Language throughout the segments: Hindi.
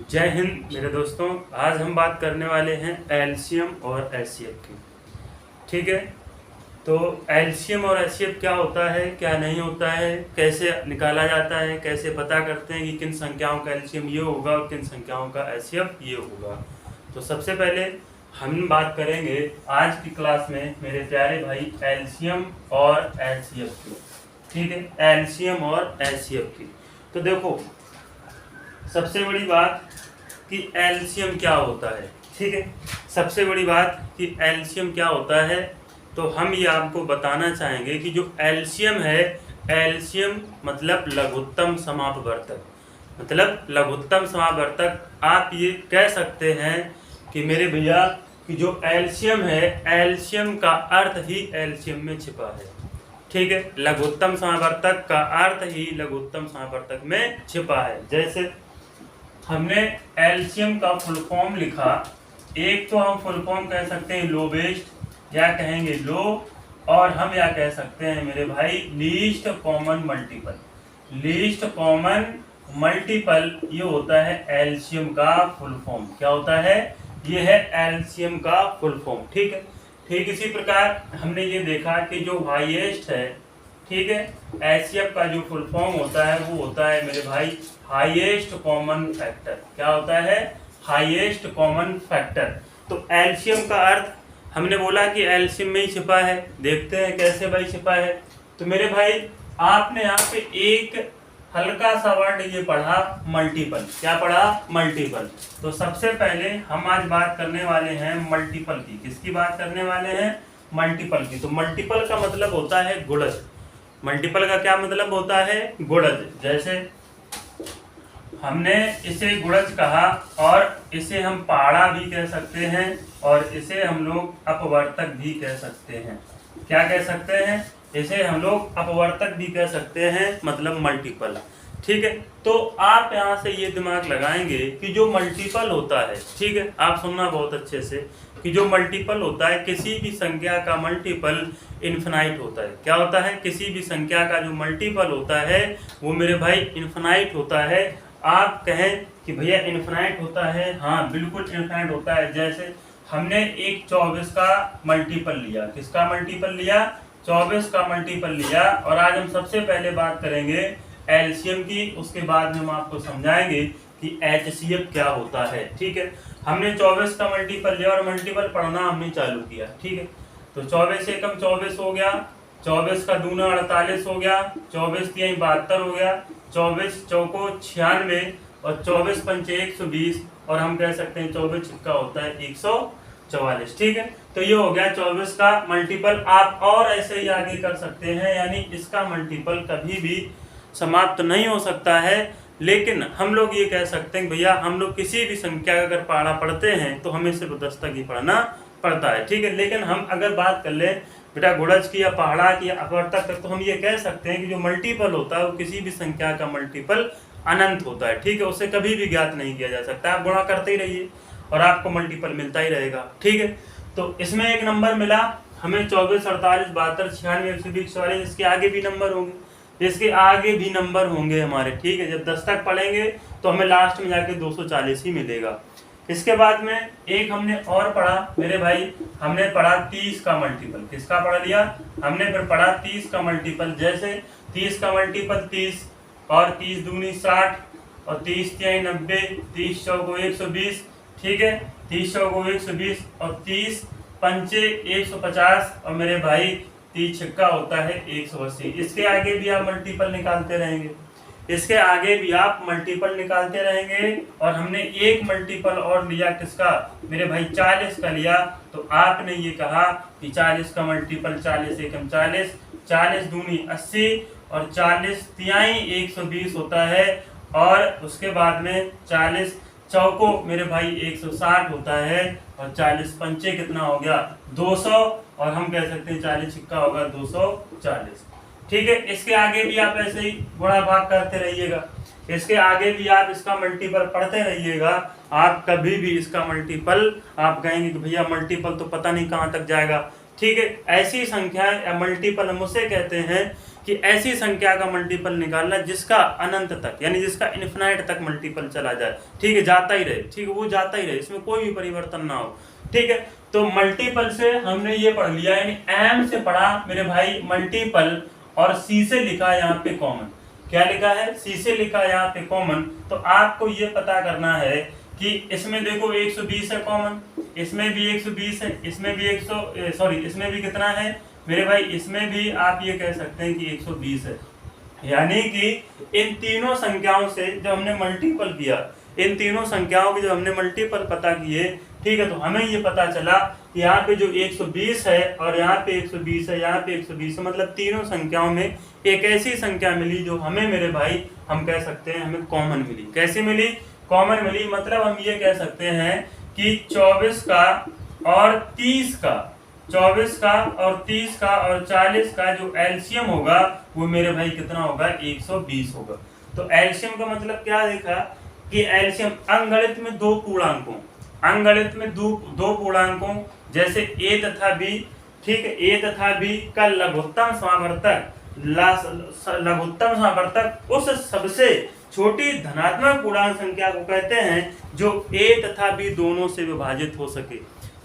जय हिंद मेरे दोस्तों। आज हम बात करने वाले हैं एलसीएम और एचसीएफ की। ठीक है, तो एलसीएम और एचसीएफ क्या होता है, क्या नहीं होता है, कैसे निकाला जाता है, कैसे पता करते हैं कि किन संख्याओं का एलसीएम ये होगा और किन संख्याओं का एचसीएफ ये होगा। तो सबसे पहले हम बात करेंगे आज की क्लास में मेरे प्यारे भाई एलसीएम और एचसीएफ की। ठीक है, एलसीएम और एचसीएफ की। तो देखो, सबसे बड़ी बात कि एलसीएम क्या होता है। ठीक है, सबसे बड़ी बात कि एलसीएम क्या होता है, तो हम ये आपको बताना चाहेंगे कि जो एलसीएम है, एलसीएम मतलब लघुत्तम समापवर्तक। मतलब लघुत्तम समापवर्तक आप ये कह सकते हैं कि मेरे भैया कि जो एलसीएम है, एलसीएम का अर्थ ही एलसीएम में छिपा है। ठीक है, लघुत्तम समापवर्तक का अर्थ ही लघुत्तम समापवर्तक में छिपा है। जैसे हमने एलसीएम का फुल फॉर्म लिखा, एक तो हम फुल फॉर्म कह सकते हैं लोवेस्ट या कहेंगे लो, और हम या कह सकते हैं मेरे भाई least common multiple. Least common multiple ये होता है एलसीएम का फुल फॉर्म। क्या होता है? ये है एलसीएम का फुल फॉर्म। ठीक है, ठीक इसी प्रकार हमने ये देखा कि जो हाईएस्ट है, ठीक है, एचसीएफ का जो फुल फॉर्म होता है वो होता है मेरे भाई हाईएस्ट कॉमन फैक्टर। क्या होता है? Highest common factor. तो एलसीएम का अर्थ हमने बोला कि एलसीएम में ही छिपा है। देखते हैं कैसे भाई छिपा है। तो मेरे भाई आपने यहाँ पे एक हल्का सा वर्ड ये पढ़ा, मल्टीपल। क्या पढ़ा? मल्टीपल। तो सबसे पहले हम आज बात करने वाले हैं मल्टीपल की। किसकी बात करने वाले हैं? मल्टीपल की। तो मल्टीपल का मतलब होता है गुणज। मल्टीपल का क्या मतलब होता है? गुणज। जैसे हमने इसे गुणज कहा, और इसे हम पहाड़ा भी कह सकते हैं, और इसे हम लोग अपवर्तक भी कह सकते हैं। क्या कह सकते हैं? इसे हम लोग अपवर्तक भी कह सकते हैं, मतलब मल्टीपल। ठीक है, तो आप यहाँ से ये दिमाग लगाएंगे कि जो मल्टीपल होता है, ठीक है, आप सुनना बहुत अच्छे से, कि जो मल्टीपल होता है, किसी भी संख्या का मल्टीपल इन्फिनाइट होता है। क्या होता है? किसी भी संख्या का जो मल्टीपल होता है वो मेरे भाई इन्फिनाइट होता है। आप कहें कि भैया इन्फिनाइट होता है, हाँ बिल्कुल इन्फिनाइट होता है। जैसे हमने एक 24 का मल्टीपल लिया। किसका मल्टीपल लिया? 24 का मल्टीपल लिया। और आज हम सबसे पहले बात करेंगे एलसीएम की, उसके बाद में हम आपको समझाएंगे कि एचसीएफ क्या होता है। ठीक है, हमने 24 का मल्टीपल लिया और मल्टीपल पढ़ना हमने चालू किया। ठीक है, तो 24 एकम 24 हो गया, 24 का दूना 48 हो गया, 24 तिहाई 72 हो गया, 24 चौको 96, और 24 पंचे 120, और हम कह सकते हैं 24 छिक्का होता है 144। ठीक है, तो ये हो गया 24 का मल्टीपल। आप और ऐसे ही आगे कर सकते हैं, यानी इसका मल्टीपल कभी भी समाप्त नहीं हो सकता है। लेकिन हम लोग ये कह सकते हैं भैया हम लोग किसी भी संख्या का अगर पहाड़ा पढ़ते हैं तो हमें सिर्फ 10 तक ही पढ़ना पड़ता है। ठीक है, लेकिन हम अगर बात कर ले बेटा गुणज की या पहाड़ा की या अपवर्तक तक, तो हम ये कह सकते हैं कि जो मल्टीपल होता है वो किसी भी संख्या का मल्टीपल अनंत होता है। ठीक है, उसे कभी भी ज्ञात नहीं किया जा सकता। आप गुणा करते ही रहिए और आपको मल्टीपल मिलता ही रहेगा। ठीक है, तो इसमें एक नंबर मिला हमें 24, 48, 72, 96, 120, 44। इसके आगे भी नंबर होंगे, इसके आगे भी नंबर होंगे हमारे। ठीक है, जब 10 तक पढ़ेंगे तो हमें लास्ट में जाके 240 ही मिलेगा। इसके बाद में एक हमने और पढ़ा मेरे भाई, हमने पढ़ा 30 का मल्टीपल। किसका पढ़ लिया हमने? फिर पढ़ा 30 का मल्टीपल। जैसे 30 का मल्टीपल 30, और 30 दूनी 60, और 30 तिहाई 90, 30 चौको 120। ठीक है, 30 चौको 120, और 30 पंचे 150, और मेरे भाई 30 छिक्का होता है 180। इसके आगे भी आप मल्टीपल निकालते रहेंगे, इसके आगे भी आप मल्टीपल निकालते रहेंगे। और हमने एक मल्टीपल और लिया, किसका मेरे भाई? 40 का लिया। तो आपने ये कहा कि 40 का मल्टीपल 40 एकम 40, 40 दूनी 80, और 40 तिहाई 120 होता है। और उसके बाद में 40 चौको मेरे भाई 160 होता है, और 40 पंचे कितना हो गया? 200, और हम कह सकते हैं 40 छिक्का होगा 240। ठीक है, इसके आगे भी आप ऐसे ही गुणा भाग करते रहिएगा, इसके आगे भी आप इसका मल्टीपल पढ़ते रहिएगा। आप कभी भी इसका मल्टीपल आप कहेंगे कि भैया मल्टीपल तो पता नहीं कहाँ तक जाएगा। ठीक है, ऐसी संख्याएं या मल्टीपल हम उसे कहते हैं कि ऐसी संख्या का मल्टीपल निकालना जिसका अनंत तक यानी जिसका इन्फिनाइट तक मल्टीपल चला जाए, ठीक है, जाता ही रहे, ठीक है, वो जाता ही रहे, इसमें कोई भी परिवर्तन ना हो, ठीक है। तो मल्टीपल से हमने ये पढ़ लिया, यानी एम से पढ़ा मेरे भाई मल्टीपल, और सी से लिखा यहाँ पे कॉमन। क्या लिखा है? सी से लिखा यहाँ पे कॉमन। तो आपको ये पता करना है कि इसमें देखो 120 है कॉमन, इसमें भी 120 है, इसमें भी इसमें भी कितना है मेरे भाई, इसमें भी आप ये कह सकते हैं कि 120 है। यानी कि इन तीनों संख्याओं से जब हमने मल्टीपल किया, इन तीनों संख्याओं के जब हमने मल्टीपल पता किए, ठीक है, तो हमें ये पता चला कि यहाँ पे जो 120 है और यहाँ पे 120 है, यहाँ पे 120 है, मतलब तीनों संख्याओं में एक ऐसी संख्या मिली जो हमें मेरे भाई हम कह सकते हैं हमें कॉमन मिली। कैसी मिली? कॉमन मिली। मतलब हम ये कह सकते हैं कि 24 का और 30 का, 24 का और 30 का और 40 का जो एलसीएम होगा वो मेरे भाई कितना होगा? 120 होगा। तो एलसीएम का मतलब क्या देखा कि एलसीएम अंगणित में दो पूर्णांकों, अंगणित में दो पूर्णांकों जैसे a तथा b, ठीक है, a तथा b का लघुत्तम समावर्तक उस सबसे छोटी धनात्मक पूर्णांक संख्या को कहते हैं जो a तथा b दोनों से विभाजित हो सके,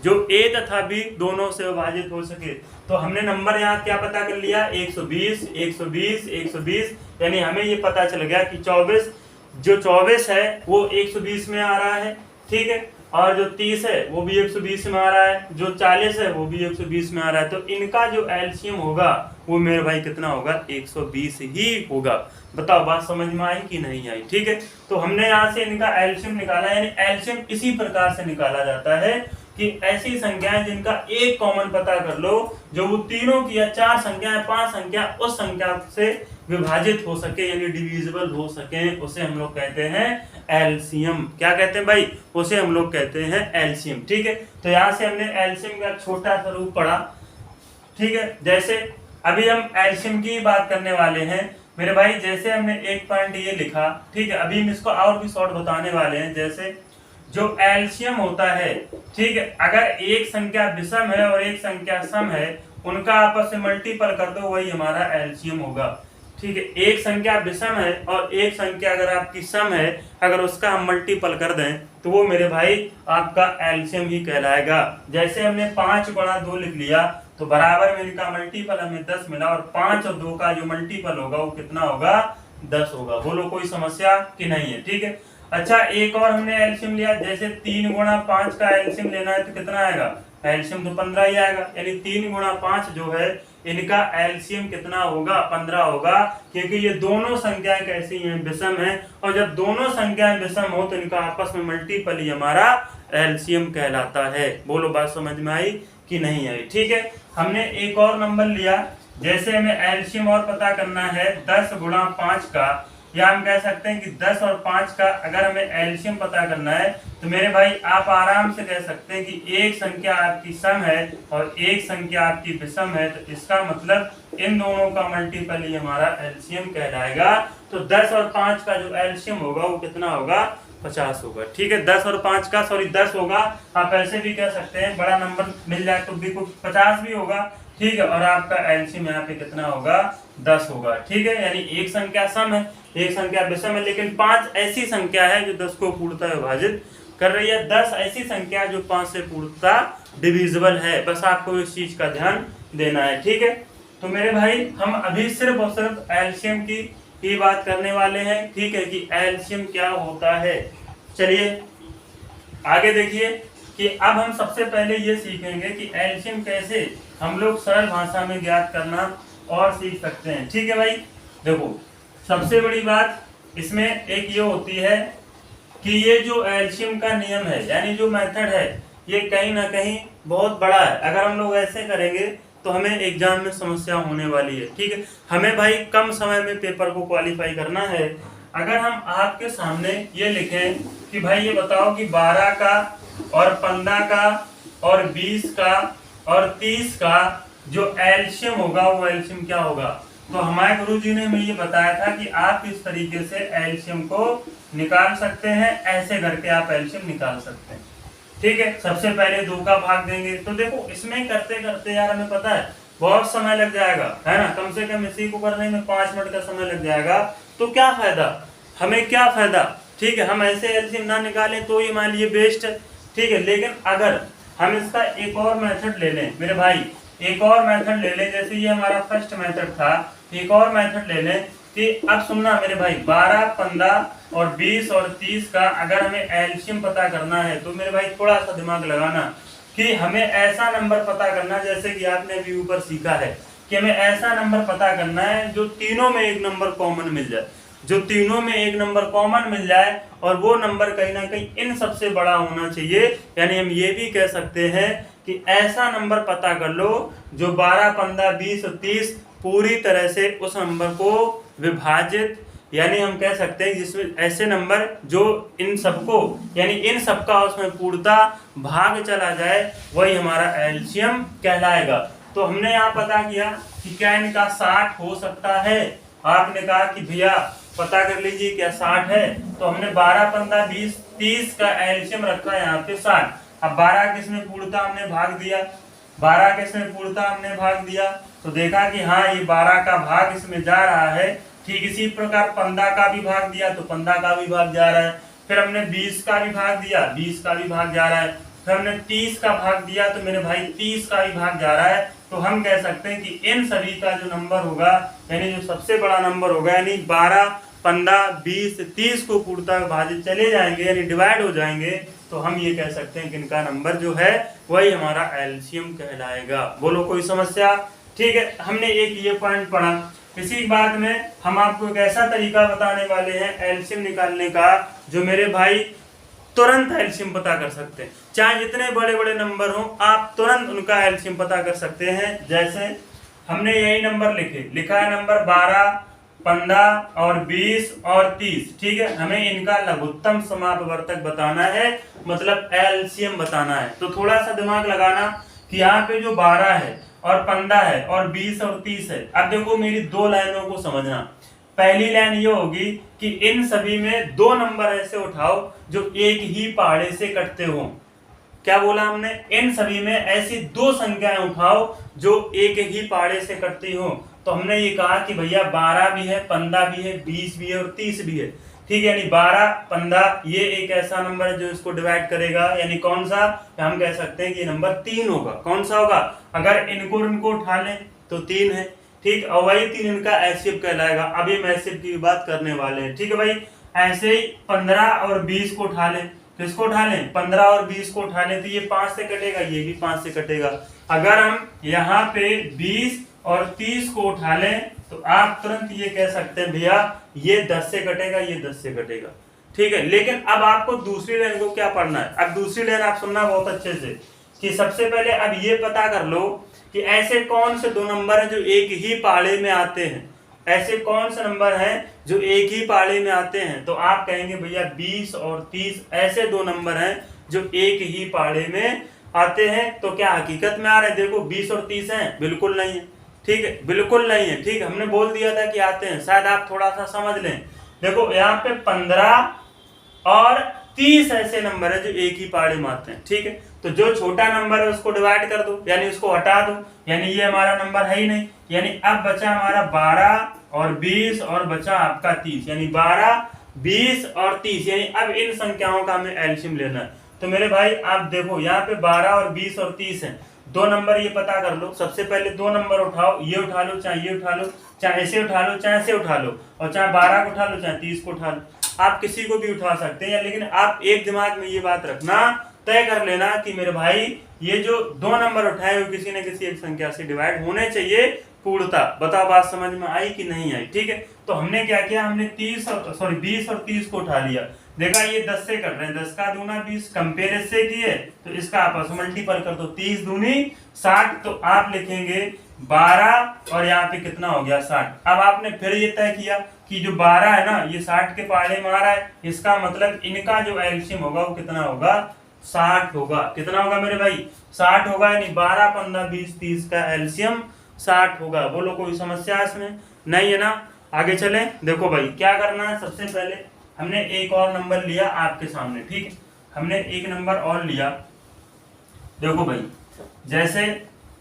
जो a तथा b दोनों से विभाजित हो सके। तो हमने नंबर यहाँ क्या पता कर लिया? 120, 120, 120, यानी हमें ये पता चल गया कि 24 है वो 120 में आ रहा है, ठीक है, और जो 30 है वो भी 120 में आ रहा है, जो 40 है वो भी 120 में आ रहा है। तो इनका जो एलसीएम होगा वो मेरे भाई कितना होगा? 120 ही होगा। बताओ बात समझ में आई कि नहीं आई? ठीक है, तो हमने यहाँ से इनका एलसीएम निकाला, यानी एलसीएम इसी प्रकार से निकाला जाता है कि ऐसी संख्याएं जिनका एक कॉमन पता कर लो, जो वो तीनों की या 4 संख्याएं 5 संख्या उस संख्या से विभाजित हो सके यानी डिविजिबल हो सके, उसे हम लोग कहते हैं एलसीएम। क्या कहते हैं भाई? उसे हम लोग कहते हैं एलसीएम। ठीक है, तो यहाँ से हमने एलसीएम का छोटा सा रूप पढ़ा, ठीक है। जैसे अभी हम एलसीएम की बात करने वाले हैं मेरे भाई, जैसे हमने एक पॉइंट ये लिखा, ठीक है, अभी हम इसको और भी शॉर्ट बताने वाले हैं। जैसे जो एलसीएम होता है, ठीक है, अगर एक संख्या विषम है और एक संख्या सम है, उनका आपस में मल्टीपल कर दो, वही हमारा एलसीएम होगा। ठीक है, एक संख्या विषम है और एक संख्या अगर आपकी सम है, अगर उसका हम मल्टीपल कर दें तो वो मेरे भाई आपका एलसीएम ही कहलाएगा। जैसे हमने 5 गुणा 2 लिख लिया तो बराबर में इनका मल्टीपल हमें 10 मिला, और 5 और 2 का जो मल्टीपल होगा वो कितना होगा? 10 होगा। बोलो कोई समस्या कि नहीं है? ठीक है, अच्छा एक और हमने एलसीएम लिया, जैसे 3 गुणा 5 का एलसीएम लेना है तो कितना आएगा? एलसीएम तो 15 ही आएगा, यानी 3 गुणा 5 जो है इनका एलसीएम कितना होगा? 15 होगा, क्योंकि ये दोनों संख्याएं कैसी हैं? विषम हैं, और जब दोनों संख्याएं विषम हो तो इनका आपस में मल्टीपल ही हमारा एलसीएम कहलाता है। बोलो बात समझ में आई कि नहीं आई? ठीक है, हमने एक और नंबर लिया, जैसे हमें एलसीएम और पता करना है 10 गुणा 5 का, या हम कह सकते हैं कि 10 और 5 का अगर हमें एलसीएम पता करना है तो मेरे भाई आप आराम से कह सकते हैं कि एक संख्या आपकी सम है और एक संख्या आपकी विषम है, तो इसका मतलब इन दोनों का मल्टीपल ही हमारा एलसीएम कहलाएगा। तो 10 और 5 का जो एलसीएम होगा वो कितना होगा? 50 होगा। ठीक है, 10 और 5 का 10 होगा, आप ऐसे भी कह सकते हैं, बड़ा नंबर मिल जाए तो भी 50 भी होगा। ठीक है, और आपका एलसीएम यहाँ पे कितना होगा? 10 होगा। ठीक है, यानी एक संख्या सम है, एक संख्या विषम है, लेकिन 5 ऐसी संख्या है जो 10 को पूर्णतः विभाजित कर रही है, 10 ऐसी संख्या जो 5 से पूर्णतः डिविजिबल है। बस आपको इस चीज का ध्यान देना है। ठीक है, तो मेरे भाई हम अभी सिर्फ और सिर्फ एलसीएम की बात करने वाले हैं। ठीक है, कि एलसीएम क्या होता है। चलिए आगे देखिए कि अब हम सबसे पहले ये सीखेंगे कि एलसीएम कैसे हम लोग सरल भाषा में ज्ञात करना और सीख सकते हैं। ठीक है भाई, देखो सबसे बड़ी बात इसमें एक ये होती है कि ये जो एलसीएम का नियम है, यानी जो मेथड है, ये कहीं ना कहीं बहुत बड़ा है। अगर हम लोग ऐसे करेंगे तो हमें एग्जाम में समस्या होने वाली है। ठीक है, हमें भाई कम समय में पेपर को क्वालिफाई करना है। अगर हम आपके सामने ये लिखें कि भाई ये बताओ कि 12 का और 15 का और 20 का और 30 का जो एलसीएम होगा वो एलसीएम क्या होगा, तो हमारे गुरुजी ने हमें ये बताया था कि आप इस तरीके से एलसीएम को निकाल सकते हैं, ऐसे करके आप एलसीएम निकाल सकते हैं। ठीक है, सबसे पहले 2 का भाग देंगे, तो देखो इसमें करते करते यार हमें पता है बहुत समय लग जाएगा, है ना, कम से कम इसी को करने में 5 मिनट का समय लग जाएगा। तो क्या फायदा, हमें क्या फायदा, ठीक है, हम ऐसे एलसीएम ना निकालें तो ये मान लीजिए बेस्ट है, ठीक है। लेकिन अगर हम इसका एक और मेथड ले लें मेरे भाई, एक और मेथड ले लें, जैसे ये हमारा फर्स्ट मेथड था, एक और मेथड ले लें कि अब सुनना मेरे भाई, 12, 15 और 20 और 30 का अगर हमें एलसीएम पता करना है तो मेरे भाई थोड़ा सा दिमाग लगाना कि हमें ऐसा नंबर पता करना, जैसे कि आपने अभी ऊपर सीखा है कि हमें ऐसा नंबर पता करना है जो तीनों में एक नंबर कॉमन मिल जाए, जो तीनों में एक नंबर कॉमन मिल जाए, और वो नंबर कहीं ना कहीं इन सबसे बड़ा होना चाहिए। यानी हम ये भी कह सकते हैं कि ऐसा नंबर पता कर लो जो 12, 15, 20 और 30 पूरी तरह से उस नंबर को विभाजित, यानी हम कह सकते हैं जिसमें ऐसे नंबर जो इन सबको, यानी इन सबका उसमें पूर्णता भाग चला जाए, वही हमारा एलसीएम कहलाएगा। तो हमने यहाँ पता किया कि क्या इनका 60 हो सकता है, आपने कहा कि भैया पता कर लीजिए क्या 60 है, तो हमने 12, 15, 20, 30 का एलसीएम रखा है यहाँ पे 60। अब 12 किसमें पूर्णता हमने भाग दिया, 12 किसमें पूर्णता हमने भाग दिया, तो देखा कि हाँ ये 12 का भाग इसमें जा रहा है। ठीक इसी प्रकार 15 का भी भाग दिया तो 15 का भी भाग जा रहा है। फिर हमने 20 का भी भाग दिया, 20 का भी भाग जा रहा है। फिर हमने 30 का भाग दिया तो मेरे भाई 30 का भी भाग जा रहा है। तो हम कह सकते हैं कि इन सभी का जो नंबर होगा, यानी जो सबसे बड़ा नंबर होगा, यानी 12, 15, 20, 30 को पूर्णतः विभाजित चले जाएंगे, यानी डिवाइड हो जाएंगे, तो हम ये कह सकते हैं कि इनका नंबर जो है वही हमारा एलसीएम कहलाएगा। बोलो कोई समस्या? ठीक है, हमने एक ये पॉइंट पढ़ा। इसी बात में हम आपको एक ऐसा तरीका बताने वाले हैं एलसीएम निकालने का जो मेरे भाई तुरंत एलसीएम पता कर सकते हैं। चाहे जितने बड़े बड़े नंबर हो, आप तुरंत उनका एलसीएम पता कर सकते हैं। जैसे हमने यही नंबर लिखा है नंबर 12, 15 और 20 और 30, ठीक है। हमें इनका लघुत्तम समापवर्तक बताना है, मतलब एलसीएम बताना है। तो थोड़ा सा दिमाग लगाना कि यहाँ पे जो 12 है और 15 है और 20 और 30 है। अब देखो मेरी दो लाइनों को समझना। पहली लाइन ये होगी कि इन सभी में दो नंबर ऐसे उठाओ जो एक ही पहाड़े से कटते हो। क्या बोला हमने? इन सभी में ऐसी दो संख्याएं उठाओ जो एक ही पहाड़े से कटती हो। तो हमने ये कहा कि भैया 12 भी है, 15 भी है, 20 भी है और 30 भी है, ठीक है। यानी 12, 15 ये एक ऐसा नंबर है जो इसको डिवाइड करेगा, यानी कौन सा? हम कह सकते हैं कि ये नंबर 3 होगा। कौन सा होगा? अगर इनको उठा लें तो 3 है, ठीक। और वही 3 इनका एलसीएम कहलाएगा। अब हम एलसीएम की बात करने वाले हैं, ठीक है भाई। ऐसे ही 15 और 20 को उठा लें, किसको उठा लें? 15 और 20 को उठा लें तो ये 5 से कटेगा, ये भी 5 से कटेगा। अगर हम यहाँ पे 20 और 30 को उठा लें तो आप तुरंत ये कह सकते हैं भैया ये 10 से कटेगा, ये 10 से कटेगा, ठीक है। लेकिन अब आपको दूसरी लाइन को क्या पढ़ना है? अब दूसरी लाइन आप सुनना बहुत अच्छे से कि सबसे पहले अब ये पता कर लो कि ऐसे कौन से दो नंबर हैं जो एक ही पाड़े में आते हैं। ऐसे कौन से नंबर हैं जो एक ही पाड़े में आते हैं? तो आप कहेंगे भैया 20 और 30 ऐसे दो नंबर हैं जो एक ही पाड़े में आते हैं। तो क्या हकीकत में आ रहे हैं? देखो 20 और 30 हैं? बिल्कुल नहीं है, ठीक है, बिल्कुल नहीं है, ठीक। हमने बोल दिया था कि आते हैं, शायद आप थोड़ा सा समझ लें। देखो यहाँ पे 15 और 30 ऐसे नंबर है जो एक ही पाड़े में आते हैं, ठीक है। तो जो छोटा नंबर है उसको डिवाइड कर दो, यानी उसको हटा दो, यानी ये हमारा नंबर है ही नहीं। यानी अब बचा हमारा 12 और 20 और बचा आपका 30, यानी 12, 20 और 30, यानी अब इन संख्याओं का हमें एलसीएम लेना है। तो मेरे भाई आप देखो यहाँ पे 12 और 20 और 30 है, दो नंबर ये पता कर लो। सबसे पहले दो नंबर उठाओ, ये उठा लो, चाहे ये उठा लो, चाहे ऐसे उठा लो, चाहे ऐसे उठा लो, और चाहे 12 को उठा लो, चाहे 30 को उठा लो, आप किसी को भी उठा सकते हैं। लेकिन आप एक दिमाग में ये बात रखना, तय कर लेना कि मेरे भाई ये जो दो नंबर उठाए वो किसी न किसी एक संख्या से डिवाइड होने चाहिए पूर्णता। बताओ बात समझ में आई कि नहीं आई? ठीक है, तो हमने क्या किया, हमने 20 और 30 को उठा लिया। देखा ये 10 से कट रहे हैं, 10 का दूना 20, कंपेयर इससे किए तो इसका आपस में मल्टीपल कर दो, 30 दूनी 60। तो आप लिखेंगे 12 और यहाँ पे कितना हो गया 60। अब आपने फिर ये तय किया कि जो 12 है ना ये 60 के पहाड़े में आ रहा है, इसका मतलब इनका जो एलसीएम होगा वो कितना होगा? 60 होगा। कितना होगा मेरे भाई? 60 होगा, यानी 12, 15, 20, 30 का एलसीएम 60 होगा। बोलो कोई समस्या इसमें? नहीं है ना? आगे चले। देखो भाई क्या करना है, सबसे पहले हमने एक और नंबर लिया आपके सामने, ठीक है। हमने एक नंबर और लिया, देखो भाई जैसे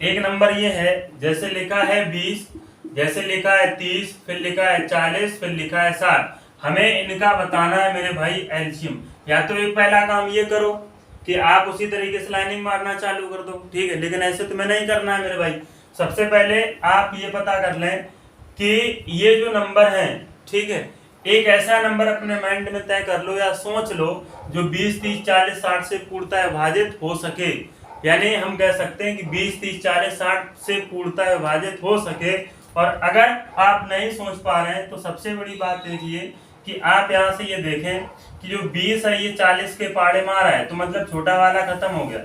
एक नंबर ये है, जैसे लिखा है 20, जैसे लिखा है 30, फिर लिखा है 40, फिर लिखा है 60। हमें इनका बताना है मेरे भाई एलसीएम। या तो एक पहला काम ये करो कि आप उसी तरीके से लाइनिंग मारना चालू कर दो, ठीक है, लेकिन ऐसे तुम्हें नहीं करना है मेरे भाई। सबसे पहले आप ये पता कर लें कि ये जो नंबर है, ठीक है, एक ऐसा नंबर अपने माइंड में तय कर लो या सोच लो जो 20, 30, 40, 60 से पूर्णतः विभाजित हो सके। यानी हम कह सकते हैं कि 20, 30, 40, 60 से पूर्णतः विभाजित हो सके। और अगर आप नहीं सोच पा रहे हैं तो सबसे बड़ी बात देखिए कि आप यहाँ से ये देखें कि जो 20 है ये 40 के पाड़े मारा है, तो मतलब छोटा वाला खत्म हो गया,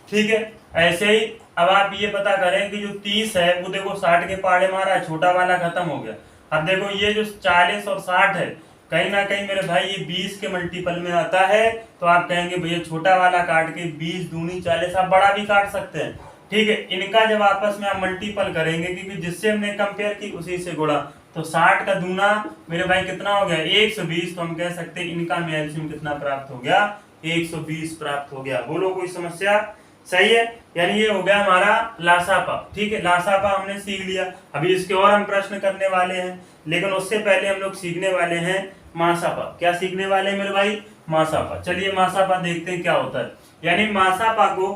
ठीक है। ऐसे ही अब आप ये पता करें कि जो 30 है वो देखो 60 के पाड़े मारा है, छोटा वाला खत्म हो गया। अब देखो ये जो 40 और 60 है, कहीं ना कहीं मेरे भाई ये 20 के मल्टीपल में आता है, तो आप कहेंगे भैया छोटा वाला काट के 20 दूनी 40, आप बड़ा भी काट सकते हैं, ठीक है। इनका जब आपस में आप मल्टीपल करेंगे, क्योंकि जिससे हमने कंपेयर की उसी से गुणा, तो 60 का दूना मेरे भाई कितना हो गया 120, तो हम कह सकते हैं इनका एलसीएम कितना प्राप्त हो गया 120 प्राप्त हो गया। बोलो कोई समस्या? सही है, यानी ये हो गया हमारा लासापा, ठीक है। लासापा हमने सीख लिया, अभी इसके और हम प्रश्न करने वाले हैं, लेकिन उससे पहले हम लोग सीखने वाले हैं मासापा। क्या सीखने वाले हैं मेरे भाई? मासापा। चलिए मासापा देखते हैं क्या होता है। यानी मासापा को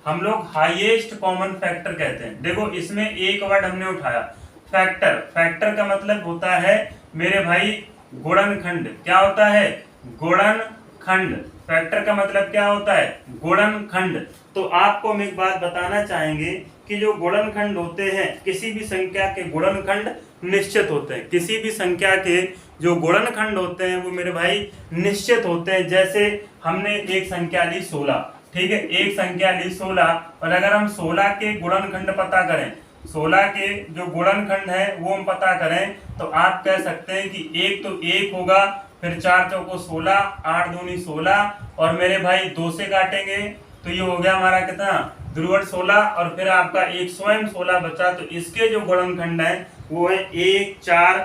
हम लोग हाईएस्ट कॉमन फैक्टर कहते हैं। देखो इसमें एक वर्ड हमने उठाया फैक्टर। फैक्टर का मतलब होता है मेरे भाई गुणनखंड। क्या होता है? गुणनखंड। फैक्टर का मतलब क्या होता है? गुणनखंड। तो आपको हम एक बात बताना चाहेंगे कि जो गुणनखंड होते हैं, किसी भी संख्या के गुणनखंड निश्चित होते हैं। किसी भी संख्या के जो गुणनखंड होते हैं वो मेरे भाई निश्चित होते हैं। जैसे हमने एक संख्या ली 16, ठीक है, एक संख्या ली 16, और अगर हम 16 के गुणनखंड पता करें, 16 के जो गुणनखंड है वो हम पता करें, तो आप कह सकते हैं कि एक तो एक होगा, फिर 4 चौको 16, 8 दूनी 16, और मेरे भाई 2 से काटेंगे तो ये हो गया हमारा कितना ध्रुवट 16, और फिर आपका एक स्वयं 16 बचा। तो इसके जो गुणनखंड है वो है 1, 4,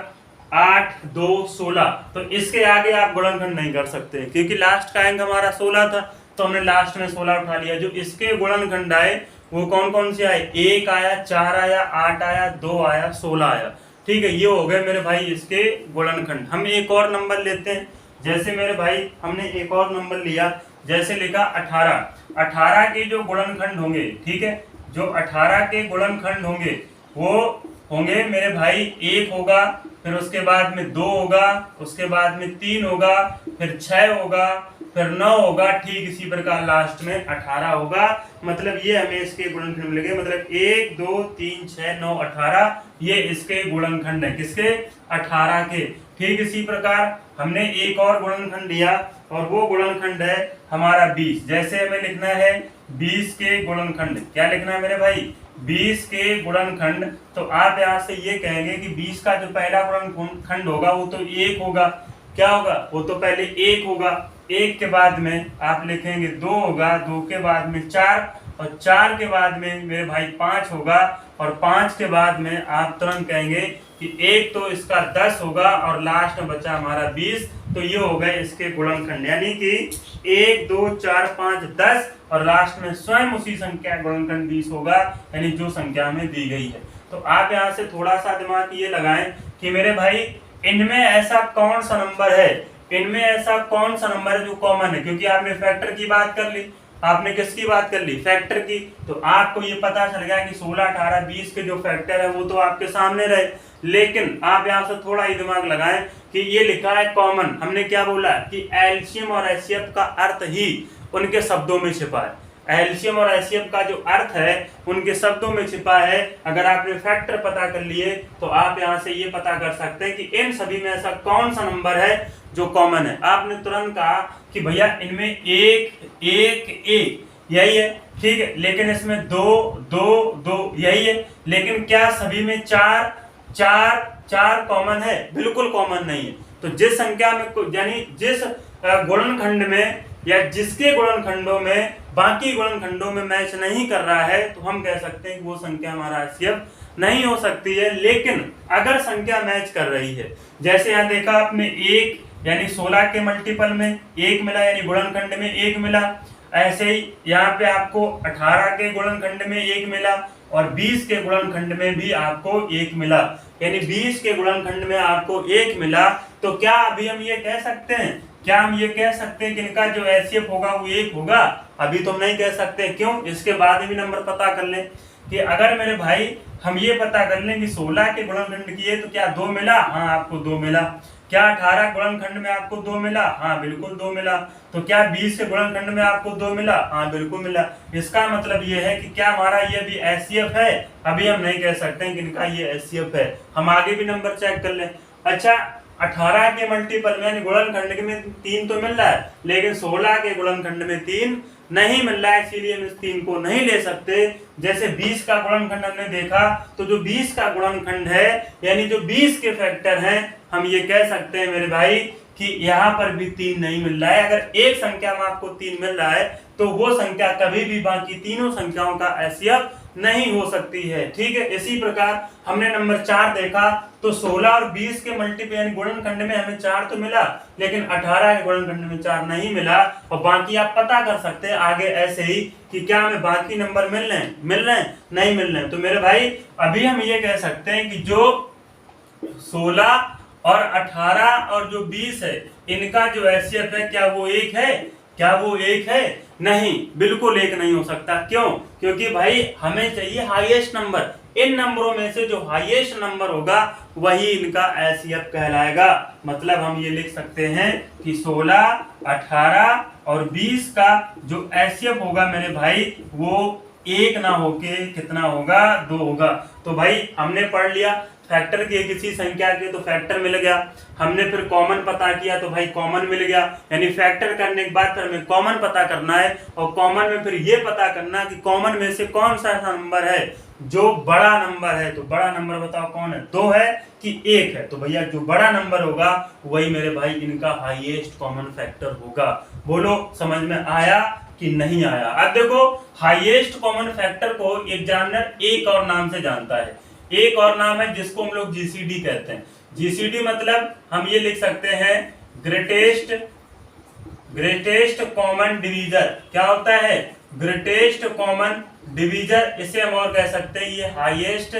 8, 2, 16। तो इसके आगे आप गुणनखंड नहीं कर सकते, क्योंकि लास्ट का अंक हमारा 16 था, तो हमने लास्ट में 16 उठा लिया। जो इसके गुणनखंड आए वो कौन कौन से आए? 1 आया, 4 आया, 8 आया, 2 आया, 16 आया, ठीक है। ये हो गए मेरे भाई इसके गुणनखंड। हम एक और नंबर लेते हैं। जैसे मेरे भाई हमने एक और नंबर लिया, जैसे लिखा 18। 18 के जो गुणनखंड होंगे, ठीक है, जो 18 के गुणनखंड होंगे वो होंगे मेरे भाई 1 होगा, फिर उसके बाद में 2 होगा, उसके बाद में 3 होगा, फिर 6 होगा, फिर 9 होगा, ठीक इसी प्रकार लास्ट में 18 होगा। मतलब ये हमें इसके गुणनखंड मिलेंगे, मतलब 1, 2, 3, 6, 9, 18 ये इसके गुणनखंड है। किसके? 18 के। ठीक इसी प्रकार हमने एक और गुणनखंड लिया, और वो गुणनखंड है हमारा 20। जैसे हमें लिखना है 20 के गुणनखंड। क्या लिखना है मेरे भाई? 20 के गुणनखंड। तो आप यहाँ से ये कहेंगे कि 20 का जो पहला गुणनखंड होगा वो तो 1 होगा। क्या होगा? वो तो पहले 1 होगा, 1 के बाद में आप लिखेंगे 2 होगा, 2 के बाद में 4, और 4 के बाद में मेरे भाई 5 होगा, और 5 के बाद में आप तुरंत कहेंगे कि एक तो इसका 10 होगा, और लास्ट में बचा हमारा 20। तो ये हो गए इसके गुणनखंड, यानी कि 1, 2, 4, 5, 10, और लास्ट में स्वयं उसी संख्या गुणनखंड 20 होगा, यानी जो संख्या में दी गई है। तो आप यहाँ से थोड़ा सा दिमाग ये लगाएं कि मेरे भाई इनमें ऐसा कौन सा नंबर है, इनमें ऐसा कौन सा नंबर है जो कॉमन है। क्योंकि आपने फैक्टर की बात कर ली, आपने किसकी बात कर ली? फैक्टर की। तो आपको ये पता चल गया कि 16, 18, 20 के जो फैक्टर है वो तो आपके सामने रहे, लेकिन आप यहाँ से थोड़ा ही दिमाग लगाएं कि ये लिखा है कॉमन। हमने क्या बोला कि एलसीएम और एचसीएफ का अर्थ ही उनके शब्दों में छिपा है। एलसीएम और एचसीएफ का जो अर्थ है उनके शब्दों में छिपा है। अगर आपने फैक्टर पता कर लिए तो आप यहाँ से ये पता कर सकते हैं कि इन सभी में ऐसा कौन सा नंबर है जो कॉमन है। आपने तुरंत कहा कि भैया इनमें 1, 1, 1 यही है, ठीक है, लेकिन इसमें 2, 2, 2 यही है, लेकिन क्या सभी में 4, 4, 4 कॉमन है? बिल्कुल कॉमन नहीं है। तो जिस संख्या में, यानी जिस गुणनखंड में या जिसके गुणनखंडों में बाकी गुणनखंडों में मैच नहीं कर रहा है, तो हम कह सकते हैं कि वो संख्या हमारा एचसीएफ नहीं हो सकती है। लेकिन अगर संख्या मैच कर रही है, जैसे यहाँ देखा आपने 1 यानी 16 के मल्टीपल में 1 मिला, यानी गुणनखंड में 1 मिला। ऐसे ही यहाँ पे आपको 18 के गुणनखंड में 1 मिला, और 20 के गुणनखंड में भी आपको 1 मिला, यानी 20 के गुणनखंड में आपको 1 मिला, तो क्या अभी हम ये कह सकते हैं, क्या हम ये कह सकते हैं कि इनका जो एचसीएफ होगा वो 1 होगा? अभी तो हम नहीं कह सकते। क्यों? इसके बाद भी नंबर पता कर लें कि अगर मेरे भाई हम ये पता कर लें कि 16 के गुणनखंड किए तो क्या 2 मिला? हाँ, आपको 2 मिला। क्या 18 गुणनखंड में आपको 2 मिला? हाँ, बिल्कुल 2 मिला। तो क्या 20 के गुणनखंड में आपको 2 मिला? हाँ, बिल्कुल मिला। इसका मतलब ये है कि क्या हमारा ये भी एचसीएफ है? अभी हम नहीं कह सकते हैं कि इनका ये एचसीएफ है। हम आगे भी नंबर चेक कर लें। अच्छा, 18 के मल्टीपल में गुणनखंड में 3 तो मिल रहा है, लेकिन 16 के गुणनखंड में 3 नहीं मिल रहा है, इसीलिए हम इस 3 को नहीं ले सकते। जैसे 20 का गुणनखंड हमने देखा, तो जो 20 का गुणनखंड है, यानी जो 20 के फैक्टर हैं, हम ये कह सकते हैं मेरे भाई कि यहाँ पर भी 3 नहीं मिल रहा है। अगर एक संख्या में आपको 3 मिल रहा है तो वो संख्या कभी भी बाकी तीनों संख्याओं का एचसीएफ नहीं हो सकती है। ठीक है, इसी प्रकार हमने नंबर 4 देखा, तो 16 और 20 के मल्टीपल यानी गुणनखंड में हमें 4 तो मिला, लेकिन 18 के गुणनखंड में 4 नहीं मिला। और बाकी आप पता कर सकते हैं आगे ऐसे ही कि क्या हमें बाकी नंबर मिल रहे हैं, नहीं मिल रहे हैं। तो मेरे भाई अभी हम ये कह सकते हैं कि जो 16 और 18 और जो 20 है, इनका जो एचसीएफ है, क्या वो 1 है? क्या वो 1 है? नहीं, बिल्कुल 1 नहीं हो सकता। क्यों? क्योंकि भाई हमें चाहिए हाईएस्ट नंबर। इन नंबरों में से जो हाईएस्ट नंबर होगा वही इनका एचसीएफ कहलाएगा। मतलब हम ये लिख सकते हैं कि 16, 18 और 20 का जो एचसीएफ होगा मेरे भाई, वो 1 ना होके कितना होगा? 2 होगा। तो भाई हमने पढ़ लिया फैक्टर की किसी संख्या के, तो फैक्टर मिल गया। हमने फिर कॉमन पता किया, तो भाई कॉमन मिल गया। यानी फैक्टर करने के बाद फिर हमें कॉमन पता करना है, और कॉमन में फिर ये पता करना कि कॉमन में से कौन सा ऐसा नंबर है जो बड़ा नंबर है। तो बड़ा नंबर बताओ कौन है? 2 है कि 1 है? तो भैया जो बड़ा नंबर होगा वही मेरे भाई इनका हाईएस्ट कॉमन फैक्टर होगा। बोलो समझ में आया कि नहीं आया? अब देखो, हाईएस्ट कॉमन फैक्टर को एग्जामिनर एक और नाम से जानता है। एक और नाम है जिसको हम लोग जीसीडी कहते हैं। जीसीडी मतलब हम ये लिख सकते हैं ग्रेटेस्ट कॉमन डिवीजर। क्या होता है? Greatest common divisor. इसे हम और कह सकते हैं ये हाईएस्ट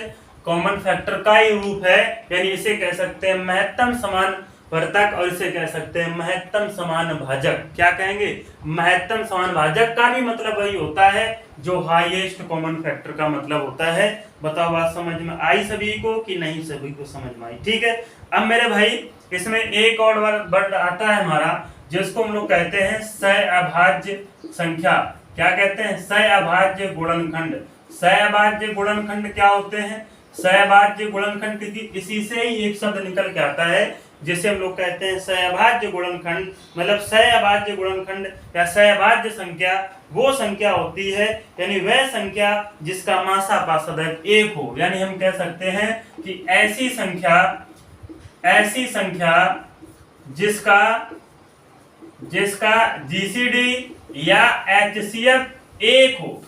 कॉमन फैक्टर का ही रूप है, यानी इसे कह सकते हैं महत्तम समान वर्तक, और इसे कह सकते हैं महत्तम समान भाजक। क्या कहेंगे? महत्तम समान भाजक का भी मतलब वही होता है जो हाईएस्ट कॉमन फैक्टर का मतलब होता है। बताओ बात समझ में आई सभी को कि नहीं सभी को समझ में आई? ठीक है, अब मेरे भाई इसमें एक और वर्ड आता है हमारा, जिसको हम लोग कहते हैं सहअभाज्य संख्या। क्या कहते हैं? सहअभाज्य गुणनखंड। सहअभाज्य गुणनखंड क्या होते हैं? सहअभाज्य गुणनखंड की इसी से ही एक शब्द निकल के आता है जिसे हम लोग कहते हैं सहअभाज्य गुणनखंड। मतलब सहअभाज्य गुणनखंड या सहअभाज्य संख्या वो संख्या होती है, यानी वह संख्या जिसका मासा सदैव 1 हो। यानी हम कह सकते हैं कि ऐसी संख्या जिसका जीसीडी या एचसीएफ 1 हो,